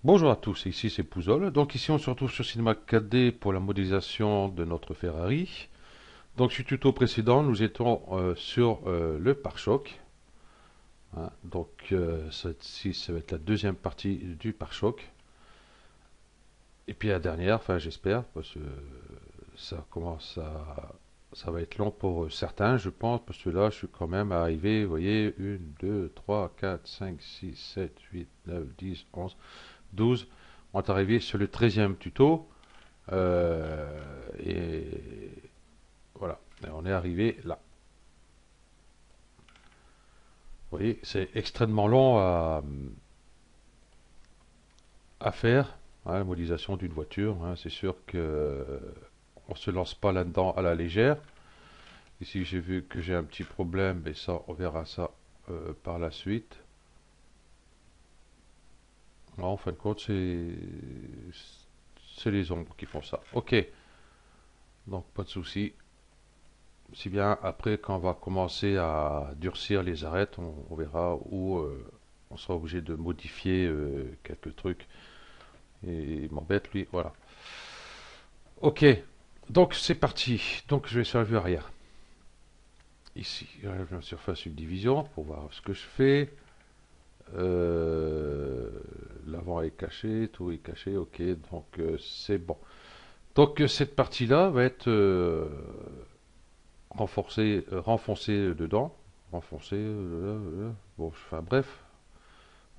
Bonjour à tous, ici c'est Pouzol. Donc ici on se retrouve sur Cinema 4D pour la modélisation de notre Ferrari. Donc sur le tuto précédent, nous étions sur le pare-choc, hein. Donc celle-ci, ça va être la deuxième partie du pare-choc. Et puis la dernière, enfin j'espère, parce que ça commence à... Ça va être long pour certains, je pense, parce que là je suis quand même arrivé, vous voyez, 1, 2, 3, 4, 5, 6, 7, 8, 9, 10, 11, 12. On est arrivé sur le 13e tuto. Et voilà, et on est arrivé là. Vous voyez, c'est extrêmement long à faire, hein, la modélisation d'une voiture, hein. C'est sûr que on se lance pas là-dedans à la légère. Ici, j'ai vu que j'ai un petit problème, mais ça, on verra ça par la suite. Non, en fin de compte, c'est les ombres qui font ça. Ok, donc pas de souci. Si bien après, quand on va commencer à durcir les arêtes, on verra où on sera obligé de modifier quelques trucs. Et il m'embête lui, voilà. Ok, donc c'est parti. Donc je vais sur la vue arrière. Ici, je vais en surface subdivision pour voir ce que je fais. L'avant est caché, tout est caché, ok, donc c'est bon. Donc cette partie-là va être renfoncée dedans. Renfoncée, bon, enfin bref,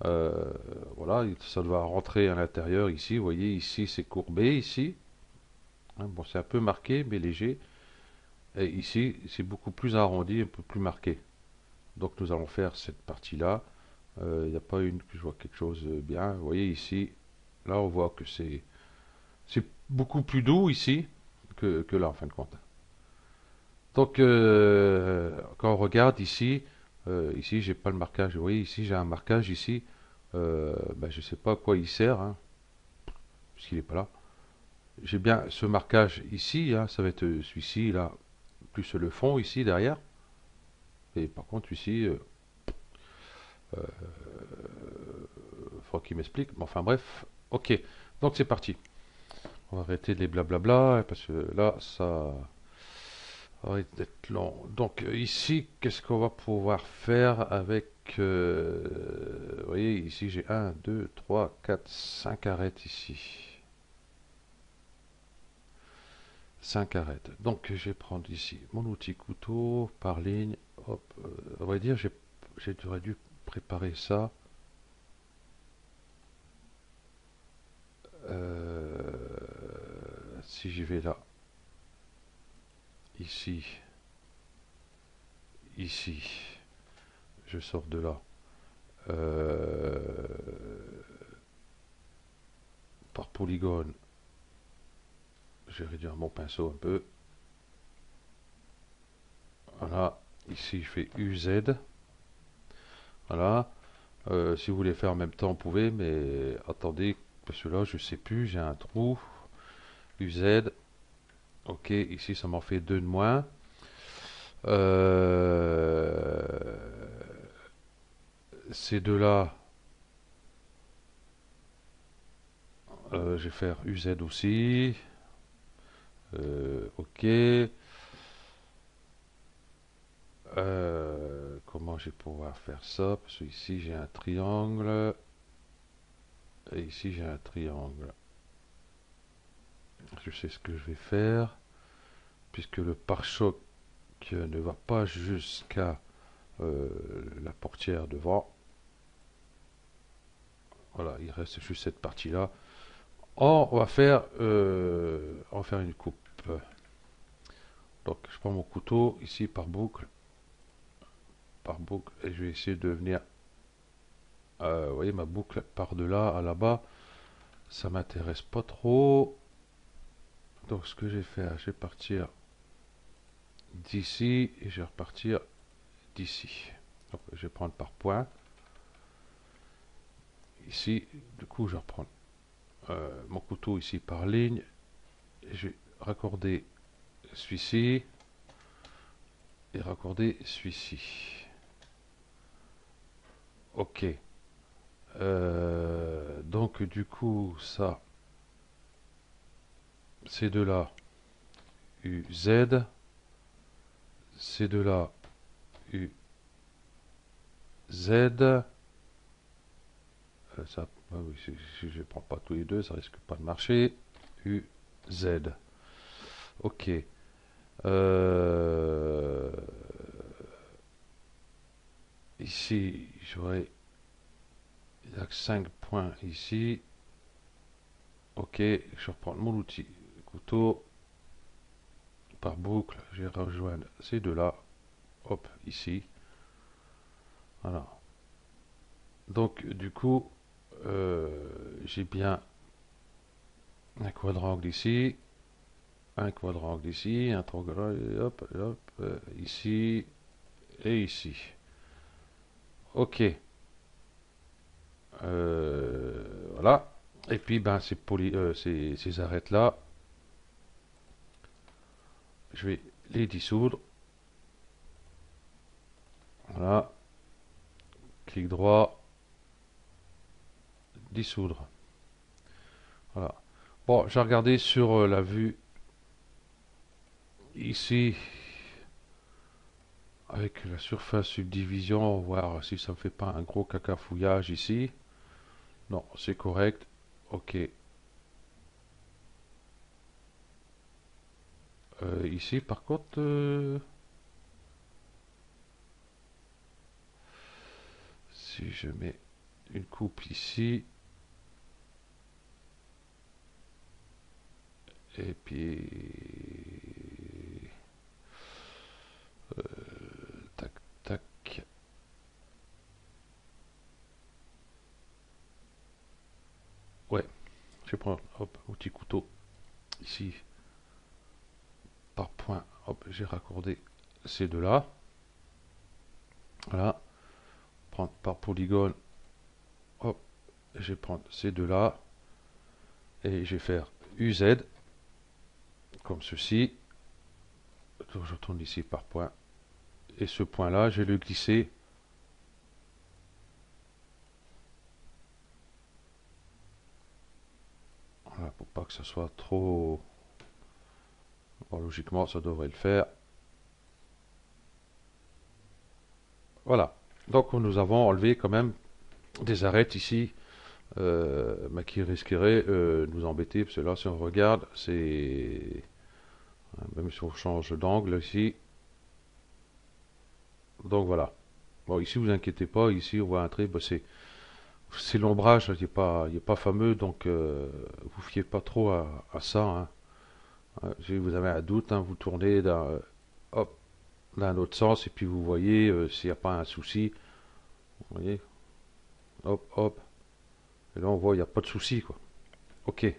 voilà, ça doit rentrer à l'intérieur ici. Vous voyez, ici c'est courbé, ici. Hein, bon, c'est un peu marqué, mais léger. Et ici, c'est beaucoup plus arrondi, un peu plus marqué. Donc nous allons faire cette partie-là. Il n'y a pas une que je vois quelque chose bien. Vous voyez ici, là on voit que c'est beaucoup plus doux ici que là en fin de compte. Donc quand on regarde ici, ici j'ai pas le marquage. Vous voyez ici j'ai un marquage ici. Ben, je sais pas à quoi il sert, hein, puisqu'il n'est pas là. J'ai bien ce marquage ici, hein, ça va être celui-ci là, plus le fond ici derrière. Et par contre ici, faut qu'il m'explique. Mais enfin bref, ok. Donc c'est parti. On va arrêter les blablabla parce que là ça va être long. Donc ici, qu'est-ce qu'on va pouvoir faire avec... vous voyez, ici j'ai un 2 3 4 5 arêtes ici. 5 arêtes. Donc je vais prendre ici mon outil couteau par ligne. Hop, on va dire j'aurais dû préparer ça. Si j'y vais là, ici, ici, je sors de là. Euh, Par polygone, je vais réduire mon pinceau un peu. Voilà, ici je fais UZ. Voilà. Si vous voulez faire en même temps, vous pouvez, mais attendez, parce que là, je sais plus, j'ai un trou. UZ. Ok, ici, ça m'en fait deux de moins. Euh, Ces deux-là, je vais faire UZ aussi. Ok. Comment je vais pouvoir faire ça? Parce que ici, j'ai un triangle. Et ici, j'ai un triangle. Je sais ce que je vais faire. Puisque le pare-choc ne va pas jusqu'à la portière devant. Voilà, il reste juste cette partie-là. On va faire une coupe. Donc, je prends mon couteau ici par boucle, et je vais essayer de venir. Vous voyez, ma boucle par de là à là-bas, ça m'intéresse pas trop. Donc, ce que je vais faire, je vais partir d'ici et je vais repartir d'ici. Donc, je vais prendre par point. Ici, du coup, je reprends mon couteau ici par ligne. Et je vais raccorder celui-ci et raccorder celui-ci. Ok. Donc du coup, ça, ces deux-là, UZ, ces deux-là, UZ, ça, ah oui, si je ne prends pas tous les deux, ça risque pas de marcher. UZ. Ok. Euh, Ici, j'aurai 5 points ici. Ok, je reprends mon outil. Couteau. Par boucle, je vais rejoindre ces deux-là. Hop, ici. Voilà. Donc, du coup, j'ai bien un quadrangle ici, un quadrangle ici, un triangle, hop, hop, ici et ici. Ok. Voilà. Et puis, ben, ces arêtes-là, je vais les dissoudre. Voilà. Clic droit, dissoudre. Voilà. Bon, j'ai regardé sur la vue ici avec la surface subdivision, voir si ça ne fait pas un gros cacafouillage ici. Non, c'est correct. Ok. Ici, par contre, si je mets une coupe ici, et puis, tac, tac. Ouais, je prends, hop, un petit couteau ici, par point. Hop, j'ai raccordé ces deux-là. Voilà. Prendre par polygone. Hop, je vais prendre ces deux-là. Et je vais faire UZ, comme ceci. Donc, je retourne ici par point. Et ce point-là, je vais le glisser. Voilà, pour pas que ça soit trop... Bon, logiquement, ça devrait le faire. Voilà. Donc, nous avons enlevé quand même des arêtes ici, mais qui risqueraient de nous embêter. Parce que là, si on regarde, c'est... Même si on change d'angle ici. Donc, voilà. Bon, ici, vous inquiétez pas. Ici, on voit un trait. Bah, c'est l'ombrage, il est pas fameux. Donc, vous fiez pas trop à ça, hein. Si vous avez un doute, hein, vous tournez hop, d'un autre sens et puis vous voyez s'il n'y a pas un souci. Vous voyez, hop, hop. Et là, on voit, il n'y a pas de souci, quoi. Ok.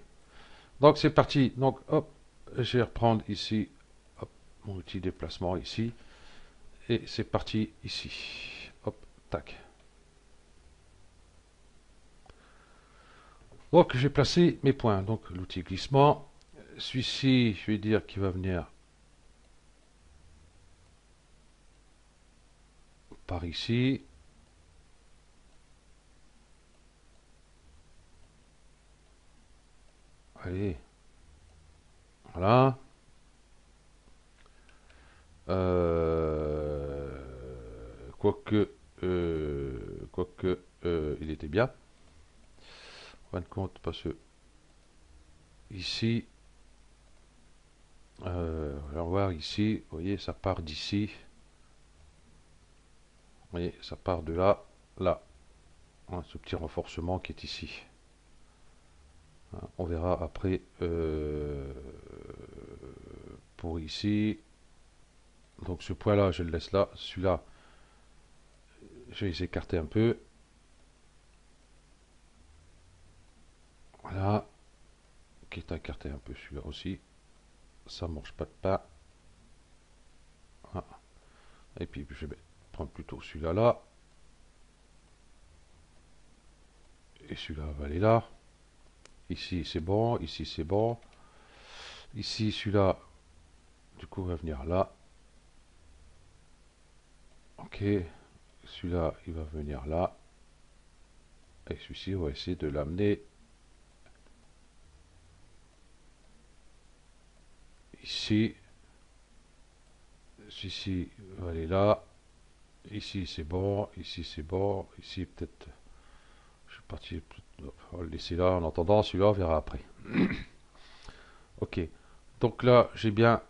Donc, c'est parti. Donc, hop, je vais reprendre ici, hop, mon outil déplacement ici. Et c'est parti ici. Hop, tac. Donc, j'ai placé mes points. Donc, l'outil glissement. Celui-ci, je vais dire qu'il va venir par ici. Allez, voilà. Euh, quoique, quoique il était bien. En fin de compte, parce que ici, on va voir ici, vous voyez, ça part d'ici. Vous voyez, ça part de là, là. Hein, ce petit renforcement qui est ici. Hein, on verra après pour ici. Donc ce point là, je le laisse là. Celui-là, je vais les écarter un peu. Voilà. Qui est écarté un peu celui-là aussi. Ça ne mange pas de pain. Voilà. Et puis je vais prendre plutôt celui-là là. Et celui-là va aller là. Ici c'est bon, ici c'est bon. Ici celui-là, du coup va venir là. Ok. Celui-là il va venir là. Et celui-ci, on va essayer de l'amener ici. Celui-ci va aller là. Ici, c'est bon. Ici, c'est bon. Ici, peut-être... Je suis parti... On va le laisser là. En attendant, celui-là, on verra après. Ok. Donc là, j'ai bien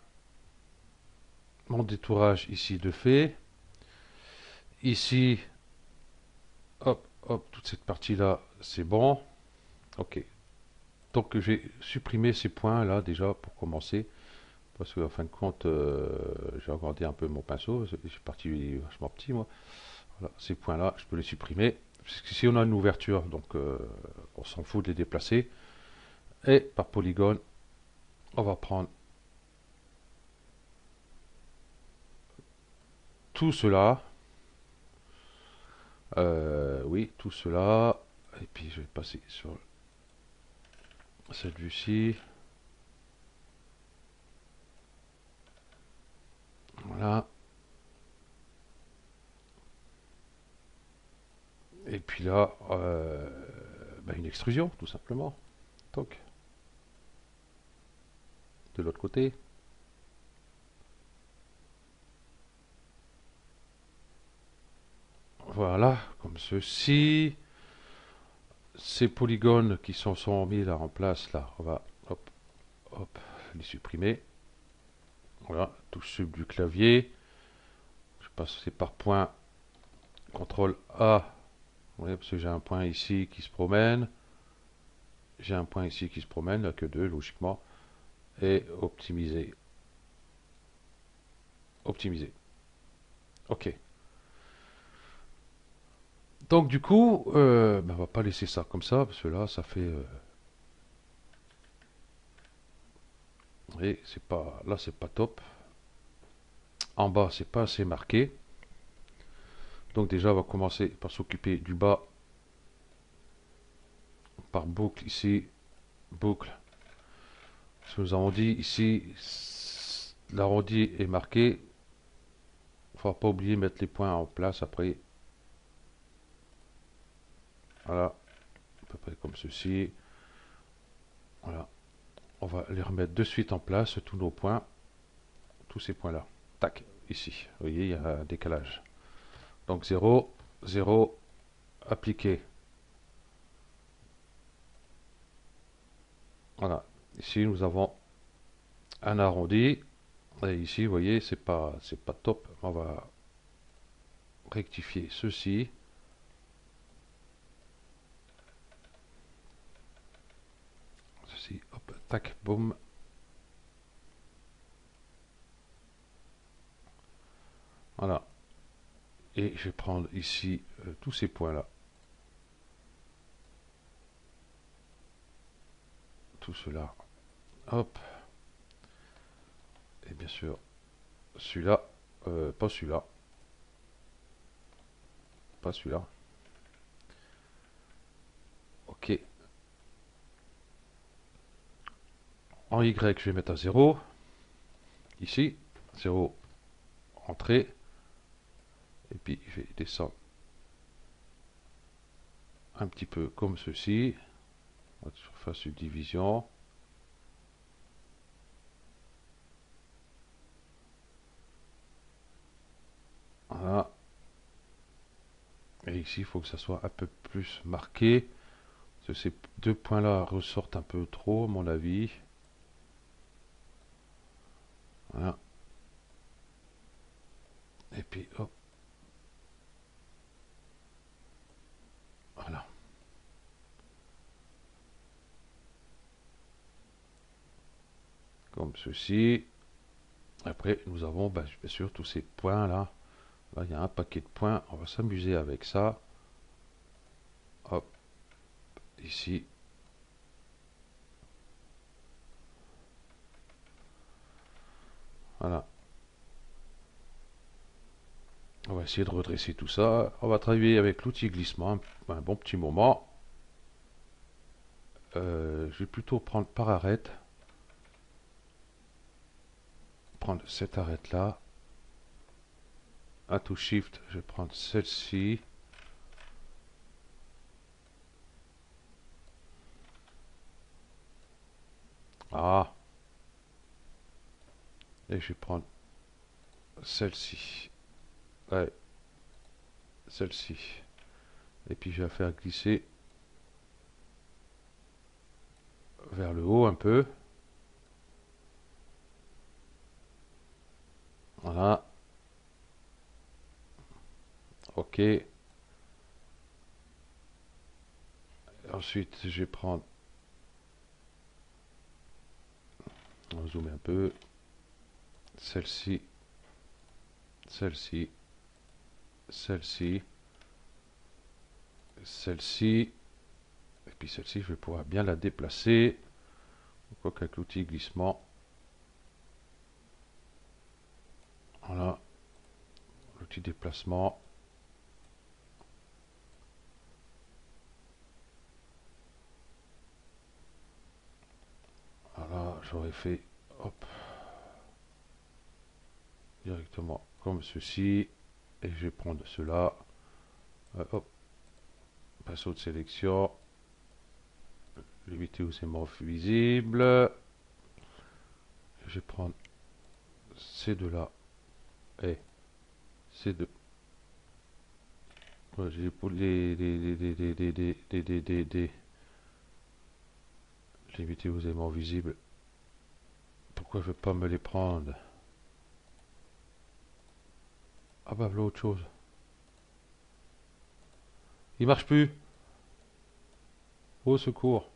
mon détourage ici de fait. Ici, hop, hop, toute cette partie-là, c'est bon. Ok. Donc j'ai supprimé ces points-là déjà pour commencer. Parce qu'en fin de compte, j'ai agrandi un peu mon pinceau. J'ai parti vachement petit, moi. Voilà, ces points-là, je peux les supprimer. Parce que si on a une ouverture, donc on s'en fout de les déplacer. Et par polygone, on va prendre tout cela. Oui, tout cela. Et puis je vais passer sur cette vue-ci. Voilà. Et puis là, une extrusion, tout simplement. Donc, de l'autre côté. Voilà, comme ceci. Ces polygones qui sont mis là en place, là, on va hop, hop, les supprimer. Voilà, touche sub du clavier. Je passe par point. CTRL A. Oui, parce que j'ai un point ici qui se promène. J'ai un point ici qui se promène, là que deux, logiquement. Et optimiser. Optimiser. Ok. Donc du coup, on va pas laisser ça comme ça, parce que là, ça fait... et c'est pas... Là, c'est pas top. En bas, c'est pas assez marqué. Donc déjà, on va commencer par s'occuper du bas. Par boucle ici. Boucle. Ce que nous avons dit ici, l'arrondi est marqué. Il ne faudra pas oublier de mettre les points en place après. Voilà. À peu près comme ceci. Voilà. On va les remettre de suite en place, tous nos points. Tous ces points-là. Tac, ici. Vous voyez, il y a un décalage. Donc 0, 0, appliqué. Voilà. Ici, nous avons un arrondi. Et ici, vous voyez, c'est pas top. On va rectifier ceci. Ceci, hop, tac, boum. Voilà. Et je vais prendre ici tous ces points-là. Tout cela. Hop. Et bien sûr, celui-là. Pas celui-là. Pas celui-là. Ok. En Y, je vais mettre à 0. Ici. 0. Entrée. Et puis, je vais descendre un petit peu comme ceci. Surface subdivision. Voilà. Et ici, il faut que ça soit un peu plus marqué. Parce que ces deux points-là ressortent un peu trop, à mon avis. Voilà. Et puis, hop. Voilà. Comme ceci. Après, nous avons bien sûr tous ces points-là. Là, il y a un paquet de points. On va s'amuser avec ça. Hop. Ici. Voilà. On va essayer de redresser tout ça. On va travailler avec l'outil glissement un bon petit moment. Je vais plutôt prendre par arête. Prendre cette arête là. Un touche shift, je vais prendre celle-ci. Ah, et je vais prendre celle-ci. Ouais, celle-ci. Et puis je vais la faire glisser vers le haut un peu. Voilà. Ok. Ensuite, je vais prendre, on va zoomer un peu, celle-ci, celle-ci, celle-ci, celle-ci, et puis celle-ci, je vais pouvoir bien la déplacer, quoi qu'avec l'outil glissement. Voilà, l'outil déplacement. Voilà, j'aurais fait, hop, directement comme ceci, et je vais prendre cela, hop, pinceau de sélection, limiter aux aimants visibles, je vais prendre ces deux-là, et ces deux. Ouais, j'ai pour limiter aux aimants visibles. Pourquoi je ne veux pas me les prendre? Ah bah voilà autre chose. Il marche plus. Au secours.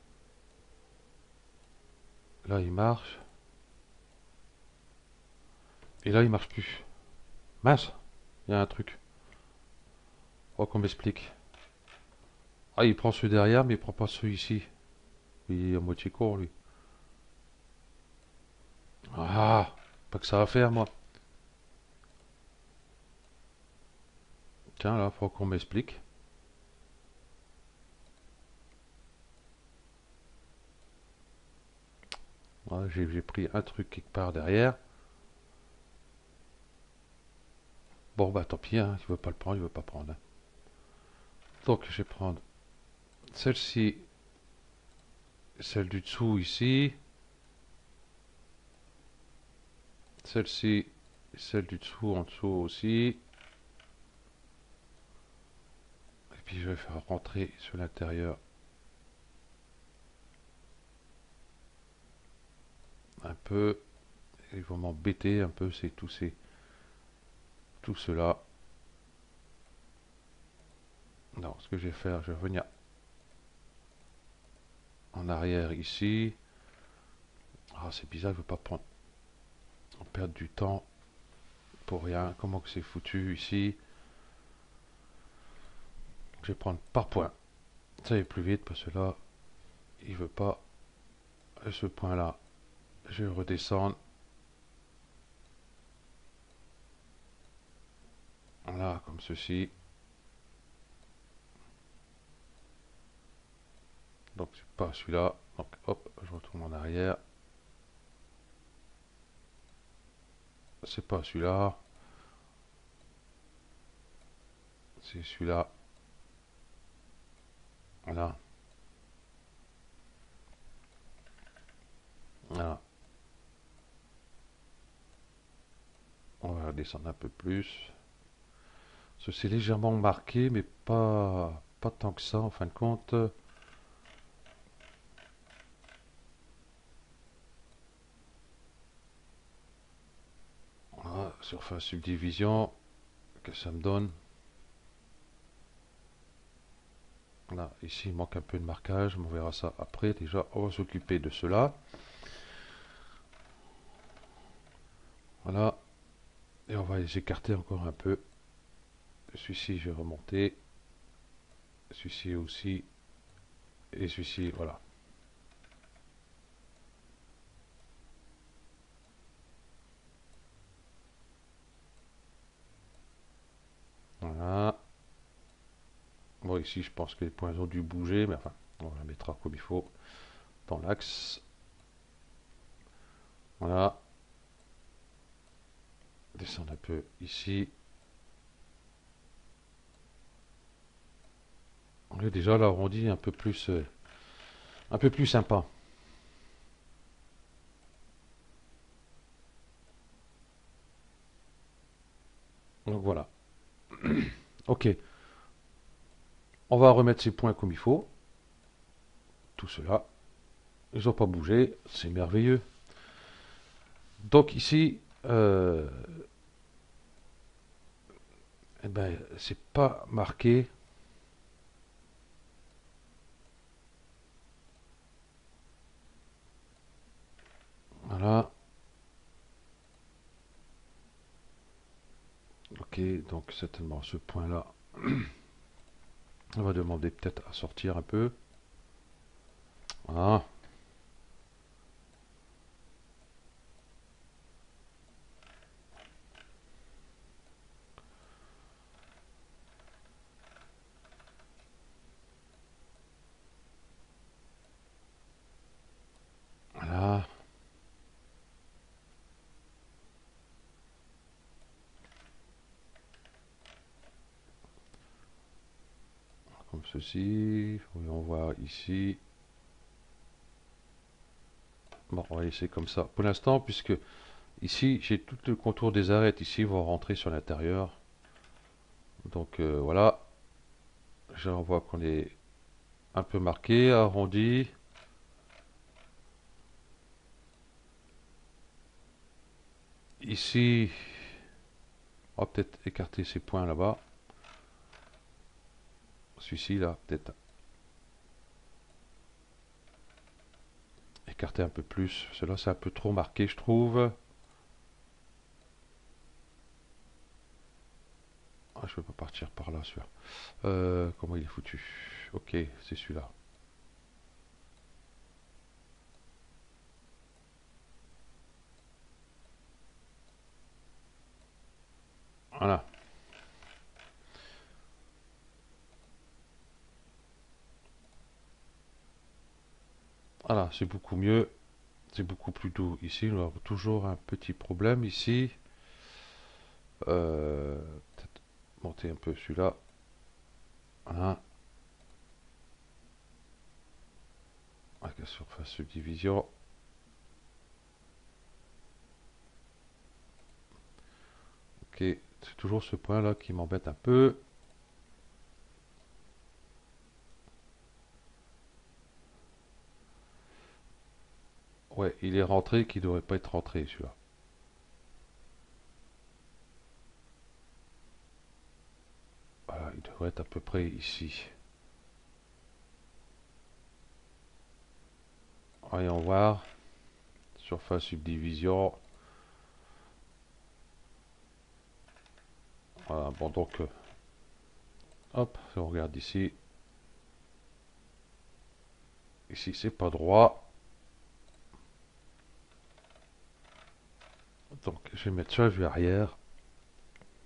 Là il marche. Et là il marche plus. Mince. Il y a un truc. Oh qu'on m'explique. Ah il prend ceux derrière mais il prend pas ceux ici. Il est à moitié court lui. Ah. Pas que ça va faire moi. Tiens là faut qu'on m'explique. Voilà, j'ai pris un truc quelque part derrière. Bon bah tant pis, hein, il veut pas le prendre, il veut pas prendre, hein. Donc je vais prendre celle-ci, celle du dessous ici, celle-ci, celle du dessous en dessous aussi. Et puis je vais faire rentrer sur l'intérieur un peu. Ils vont m'embêter un peu, c'est tout cela. Non, ce que je vais faire, je vais revenir en arrière ici. Ah, c'est bizarre, il ne veut pas prendre. On perd du temps pour rien. Comment que c'est foutu ici? Je vais prendre par point. Ça va plus vite parce que là, il veut pas. À ce point-là, je vais redescendre. Voilà, comme ceci. Donc c'est pas celui-là. Donc hop, je retourne en arrière. C'est pas celui-là. C'est celui-là. Voilà. Voilà. On va descendre un peu plus. C'est légèrement marqué, mais pas tant que ça en fin de compte. Voilà, surface subdivision, que ça me donne. Là, ici, il manque un peu de marquage, mais on verra ça après. Déjà, on va s'occuper de cela. Voilà, et on va les écarter encore un peu. Celui-ci, je vais remonter. Celui-ci aussi. Et celui-ci, voilà. Voilà. Bon, ici, je pense que les points ont dû bouger, mais enfin, on la mettra comme il faut dans l'axe. Voilà. Descendre un peu ici. On est déjà l'arrondi un peu plus sympa. Ok, on va remettre ces points comme il faut. Tout cela, ils n'ont pas bougé, c'est merveilleux. Donc ici, eh ben, c'est pas marqué. Voilà. Ok, donc certainement ce point-là, on va demander peut-être à sortir un peu. Voilà. Voilà. Comme ceci. Voyons voir ici. Bon, on va laisser comme ça pour l'instant, puisque ici, j'ai tout le contour des arêtes ici vont rentrer sur l'intérieur. Donc voilà, je vois qu'on est un peu marqué, arrondi. Ici, on va peut-être écarter ces points là-bas. Celui-ci là, peut-être écarter un peu plus. Cela c'est un peu trop marqué, je trouve. Ah, je ne peux pas partir par là, celui-là. Comment il est foutu? Ok, c'est celui-là. Voilà. Voilà, c'est beaucoup mieux. C'est beaucoup plus doux. Ici, on a toujours un petit problème. Ici, peut-être monter un peu celui-là. Voilà. Avec la surface subdivision. Ok, c'est toujours ce point-là qui m'embête un peu. Ouais, il est rentré qui ne devrait pas être rentré, celui-là. Voilà, il devrait être à peu près ici. Voyons voir. Surface subdivision. Voilà, bon donc, hop, si on regarde ici. Ici, c'est pas droit. Donc, je vais mettre ça vue arrière.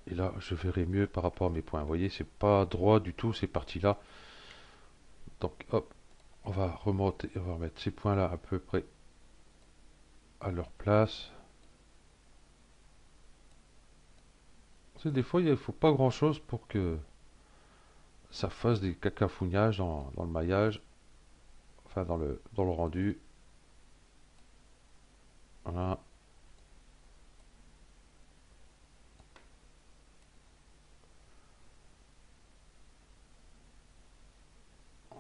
Et là, je verrai mieux par rapport à mes points. Vous voyez, c'est pas droit du tout, ces parties-là. Donc, hop, on va remonter, on va remettre ces points-là à peu près à leur place. C'est des fois, il ne faut pas grand-chose pour que ça fasse des cacafouillages dans le maillage, enfin dans le rendu. Voilà,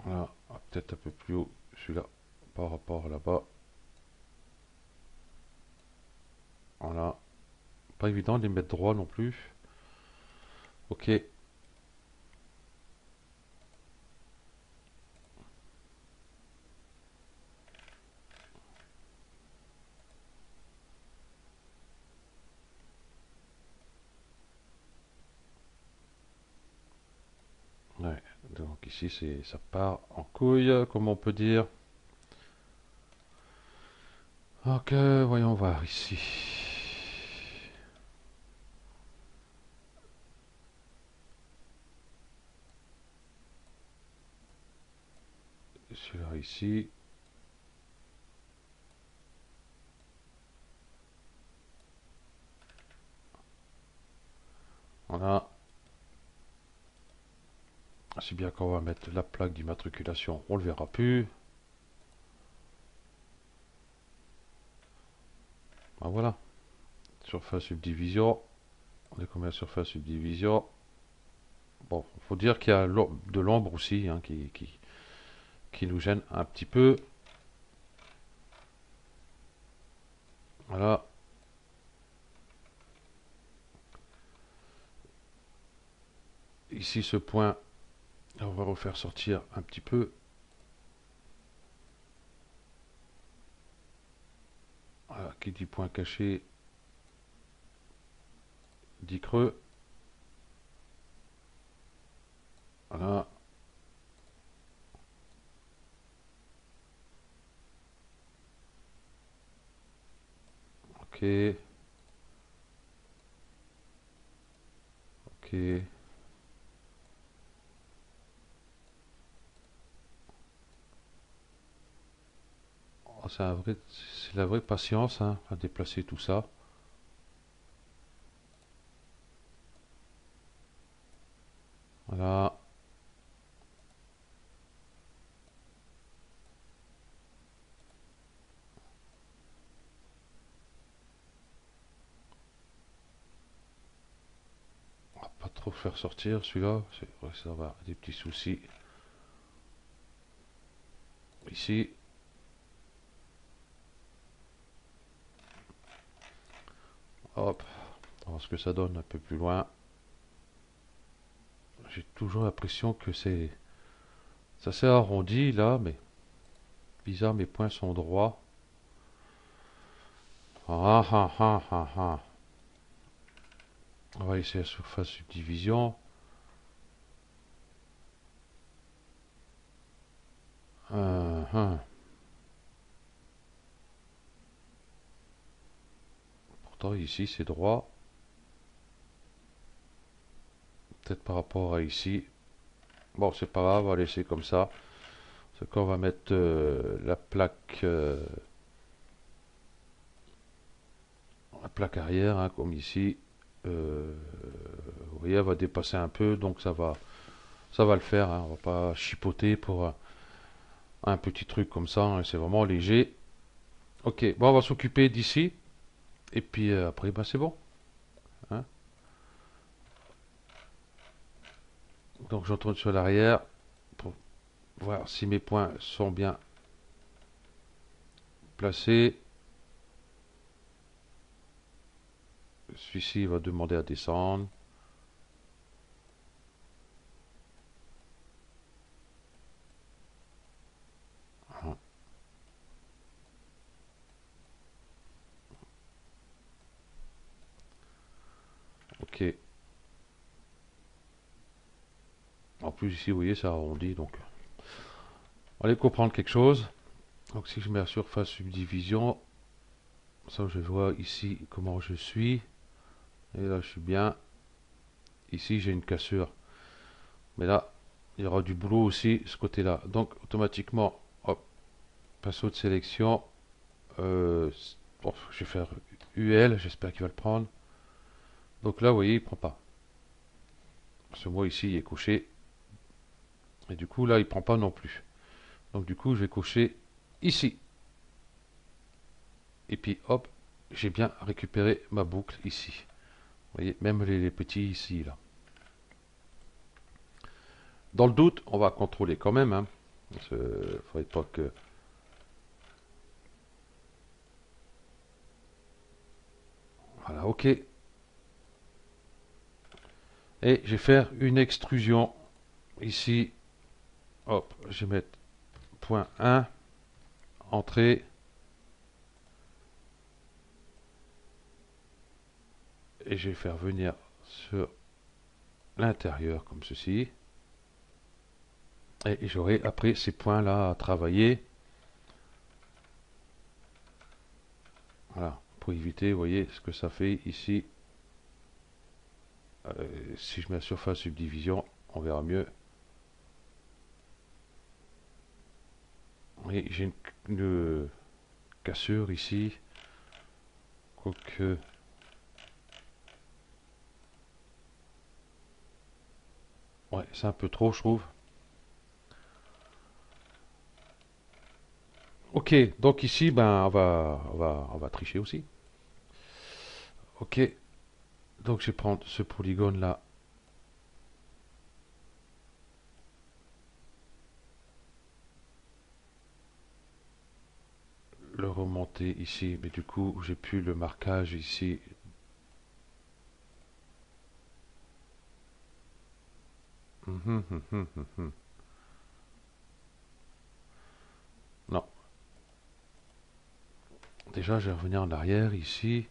voilà. Ah, peut-être un peu plus haut, celui-là, par rapport à là-bas. Voilà. Pas évident de les mettre droit non plus. Ok, ouais. Donc ici, ça part en couille, comme on peut dire. Ok, voyons voir ici. Celui-là ici. Voilà. C'est bien qu'on va mettre la plaque d'immatriculation, on le verra plus. Ben voilà. Surface subdivision. On est combien de surface subdivision? Bon, faut dire qu'il y a de l'ombre aussi hein, qui nous gêne un petit peu. Voilà. Ici, ce point, on va refaire sortir un petit peu. Voilà, qui dit point caché, dit creux. Voilà. Ok. Ok. Oh, c'est la vraie patience hein, à déplacer tout ça. Voilà. On va pas trop faire sortir celui-là. C'est vrai que ça va avoir des petits soucis. Ici. Hop. On va voir ce que ça donne un peu plus loin. J'ai toujours l'impression que ça s'est arrondi là, mais bizarre, mes points sont droits. Ah ah ah ah ah. On va essayer la surface subdivision. Ah. Pourtant ici c'est droit. Peut-être par rapport à ici. Bon, c'est pas grave, on va laisser comme ça. C'est qu'on va mettre la plaque arrière, hein, comme ici. Vous voyez, elle va dépasser un peu, donc ça va le faire. Hein. On va pas chipoter pour un petit truc comme ça. Hein. C'est vraiment léger. Ok, bon, on va s'occuper d'ici. Et puis après, ben, c'est bon. Hein. Donc je retourne sur l'arrière pour voir si mes points sont bien placés. Celui-ci va demander à descendre. Ah, ok. En plus ici, vous voyez, ça arrondit. Donc, allez comprendre quelque chose. Donc si je mets la surface subdivision, ça je vois ici comment je suis. Et là, je suis bien. Ici, j'ai une cassure. Mais là, il y aura du boulot aussi ce côté-là. Donc, automatiquement, hop, pinceau de sélection. Bon, je vais faire UL, j'espère qu'il va le prendre. Donc là, vous voyez, il prend pas. Ce mot ici il est coché. Et du coup, là, il prend pas non plus. Donc du coup, je vais cocher ici. Et puis, hop, j'ai bien récupéré ma boucle ici. Vous voyez, même les petits ici, là. Dans le doute, on va contrôler quand même. Hein. Il ne faudrait pas que... Voilà, ok. Et je vais faire une extrusion. Ici, hop, je vais mettre point 1, entrée. Et je vais faire venir sur l'intérieur comme ceci. Et j'aurai après ces points là à travailler. Voilà, pour éviter, vous voyez ce que ça fait ici. Si je mets la surface subdivision, on verra mieux. Et j'ai une cassure ici. Quoique. Ouais, c'est un peu trop, je trouve. Ok, donc ici, ben, on va tricher aussi. Ok, donc je vais prendre ce polygone là. le remonter ici, mais du coup j'ai plus le marquage ici. Non, déjà je vais revenir en arrière ici,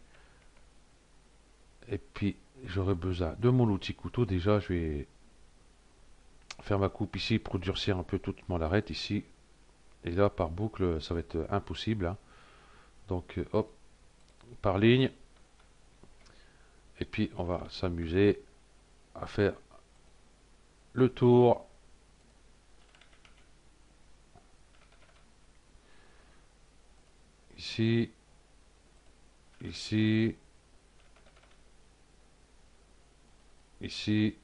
et puis j'aurai besoin de mon outil couteau. Déjà je vais faire ma coupe ici pour durcir un peu toute mon arête ici, et là par boucle ça va être impossible, hein. Donc hop, par ligne, et puis on va s'amuser à faire le tour. Ici, ici, ici,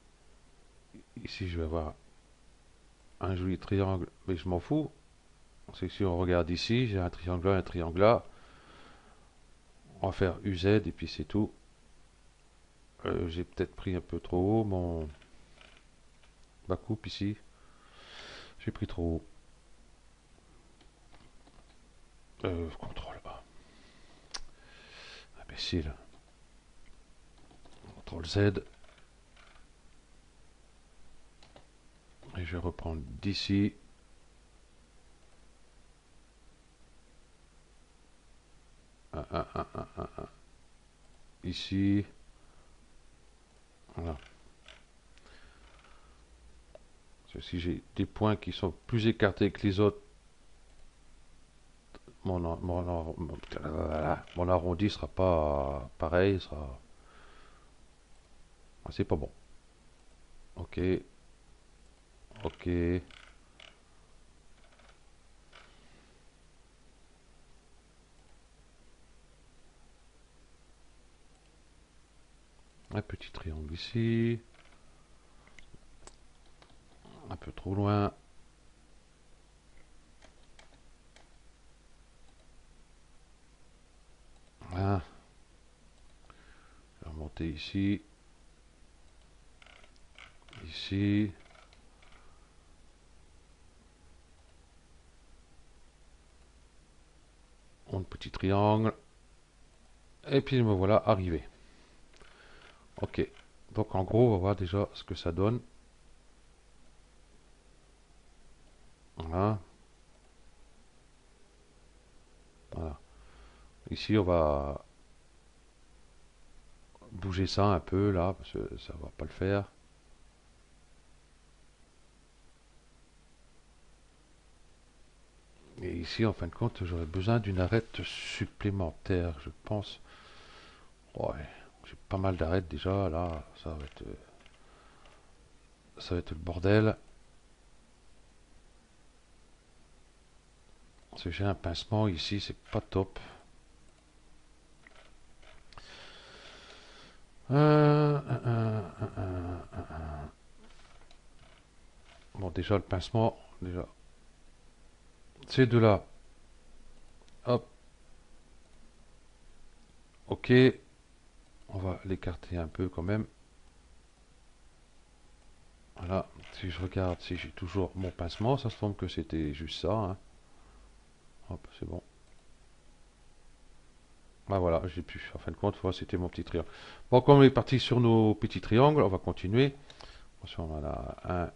ici je vais avoir un joli triangle, mais je m'en fous. C'est que si on regarde ici, j'ai un triangle là, un triangle là. On va faire UZ et puis c'est tout. J'ai peut-être pris un peu trop haut ma coupe ici. J'ai pris trop haut. Contrôle A. Imbécile. Contrôle Z. Et je vais reprendre d'ici. Ici. Voilà. Si j'ai des points qui sont plus écartés que les autres, mon arrondi sera pas pareil, sera. Ah, c'est pas bon. Ok, ok. Un petit triangle ici. Un peu trop loin. Voilà. Je vais remonter ici. Ici. Un petit triangle. Et puis me voilà arrivé. Ok. Donc en gros, on va voir déjà ce que ça donne. Voilà. Voilà. Ici, on va bouger ça un peu là, parce que ça va pas le faire. Et ici, en fin de compte, j'aurais besoin d'une arête supplémentaire, je pense. Ouais, j'ai pas mal d'arêtes déjà, là, ça va être le bordel. Parce que j'ai un pincement ici, c'est pas top. Bon, déjà le pincement, déjà. Ces deux-là, hop, ok. On va l'écarter un peu quand même. Voilà, si je regarde, si j'ai toujours mon pincement, ça se tombe que c'était juste ça, hein. Hop, c'est bon. Ah voilà, j'ai pu. En fin de compte, voilà, c'était mon petit triangle. Bon, comme on est parti sur nos petits triangles, on va continuer. Attention, voilà,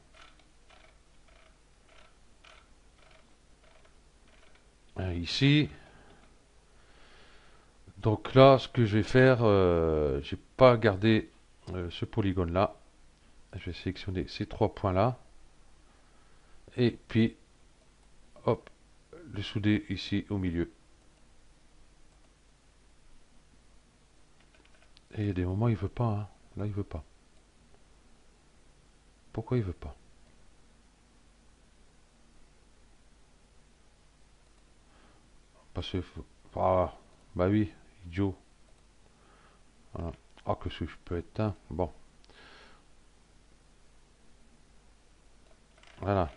un ici. Donc là, ce que je vais faire, j'ai pas gardé ce polygone-là. Je vais sélectionner ces trois points-là. Et puis, hop, le souder ici au milieu. Et il y a des moments, il veut pas, hein. Là, il veut pas. Pourquoi il veut pas? Parce que... Ah, bah oui, idiot. Voilà. Ah, que je peux être, hein. Bon, voilà.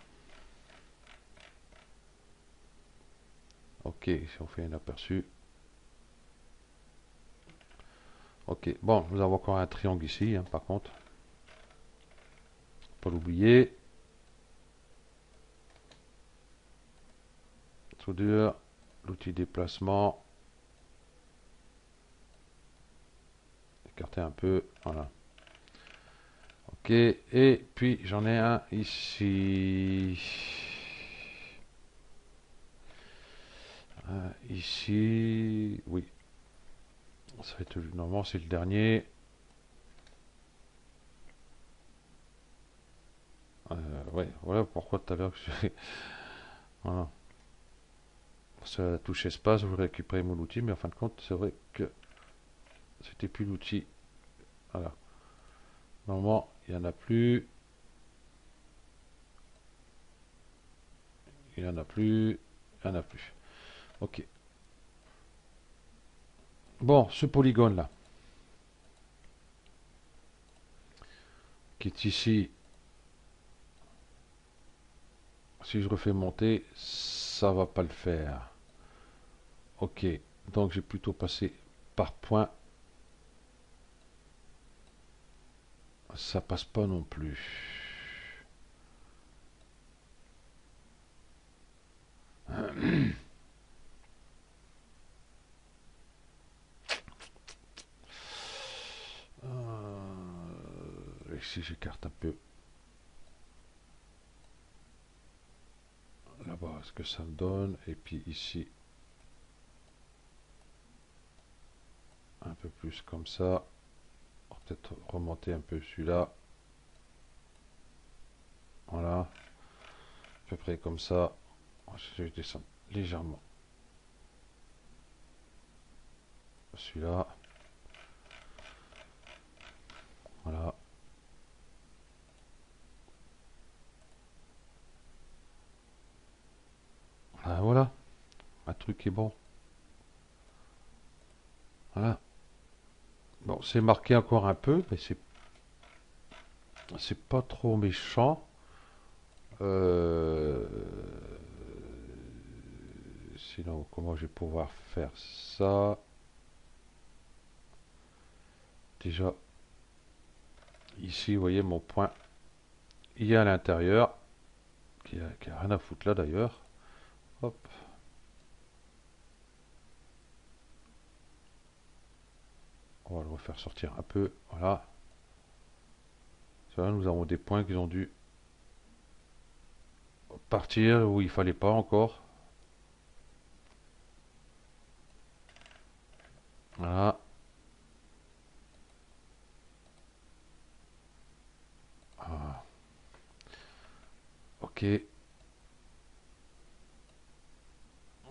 Ok, si on fait un aperçu. Ok, bon, nous avons encore un triangle ici, hein, par contre. Pas l'oublier. Soudure. l'outil déplacement. Écarter un peu, voilà. Ok, et puis j'en ai un ici. Ici, oui. Ça va être, normalement, c'est le dernier. Ouais, voilà pourquoi tout à l'heure je... Voilà. C'est la touche espace, vous récupérez mon outil, mais en fin de compte, c'est vrai que c'était plus l'outil. Voilà. Normalement, il n'y en a plus. Il n'y en a plus. Il n'y en a plus. Ok. Bon, ce polygone-là, qui est ici, si je refais monter, ça va pas le faire. Ok. Donc, j'ai plutôt passé par point. Ça passe pas non plus. Ici, j'écarte un peu là-bas, ce que ça me donne. Et puis ici, un peu plus comme ça. On va peut-être remonter un peu celui-là. Voilà. À peu près comme ça. Je descends légèrement celui-là. Voilà. Ah, voilà. Un truc est bon. Voilà. Bon, c'est marqué encore un peu, mais c'est pas trop méchant. Euh, Sinon, comment je vais pouvoir faire ça? Déjà, ici, vous voyez mon point. Il y a à l'intérieur, qui a rien à foutre là d'ailleurs. Hop. On va le refaire sortir un peu. Voilà. Là, nous avons des points qui ont dû partir où il fallait pas encore. Voilà. Ah, ok.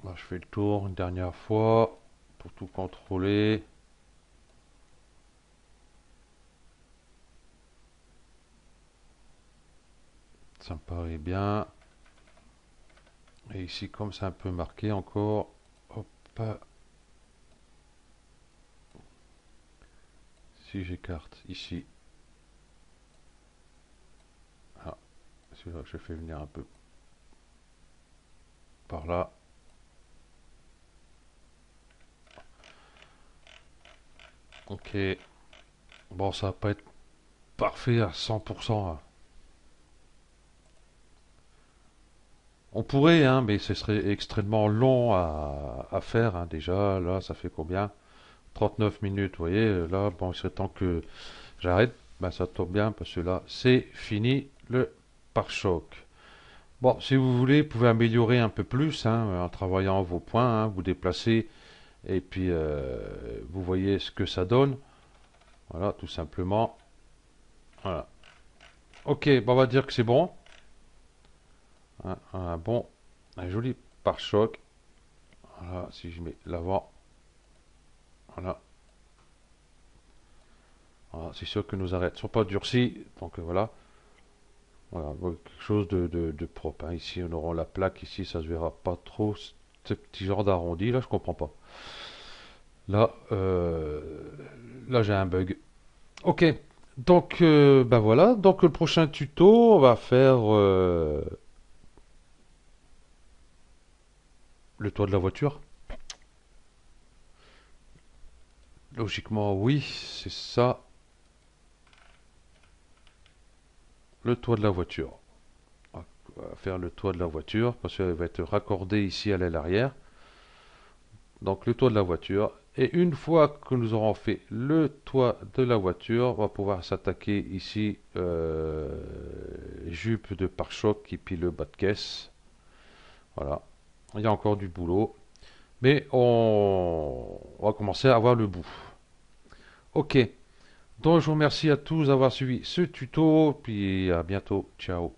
Là, je fais le tour une dernière fois pour tout contrôler. Ça me paraît bien. Et ici, comme c'est un peu marqué encore, hop, si j'écarte ici, ah, celui-là, je fais venir un peu par là. Ok. Bon, ça va pas être parfait à 100%, hein. On pourrait, hein, mais ce serait extrêmement long à faire, hein. Déjà, là, ça fait combien? 39 minutes, vous voyez. Là, bon, il serait temps que j'arrête. Ben, ça tombe bien, parce que là, c'est fini le pare-choc. Bon, si vous voulez, vous pouvez améliorer un peu plus, hein, en travaillant vos points, hein, vous déplacez, et puis vous voyez ce que ça donne. Voilà, tout simplement. Voilà. Ok, bon, on va dire que c'est bon. Hein, un joli pare-choc. Voilà, si je mets l'avant. Voilà. Voilà, c'est sûr que nos arêtes ne sont pas durcies. Donc voilà. Voilà, quelque chose de propre, hein. Ici, on aura la plaque. Ici, ça se verra pas trop. Ce petit genre d'arrondi, là, je comprends pas. Là, là, j'ai un bug. Ok. Donc, ben voilà. Donc, le prochain tuto, on va faire le toit de la voiture. Logiquement, oui, c'est ça, le toit de la voiture. On va faire le toit de la voiture parce qu'elle va être raccordée ici à l'aile arrière. Donc le toit de la voiture. Et une fois que nous aurons fait le toit de la voiture, on va pouvoir s'attaquer ici jupe de pare-choc et puis le bas de caisse. Voilà. Il y a encore du boulot. Mais on va commencer à avoir le bout. Ok. Donc je vous remercie à tous d'avoir suivi ce tuto. Puis à bientôt. Ciao.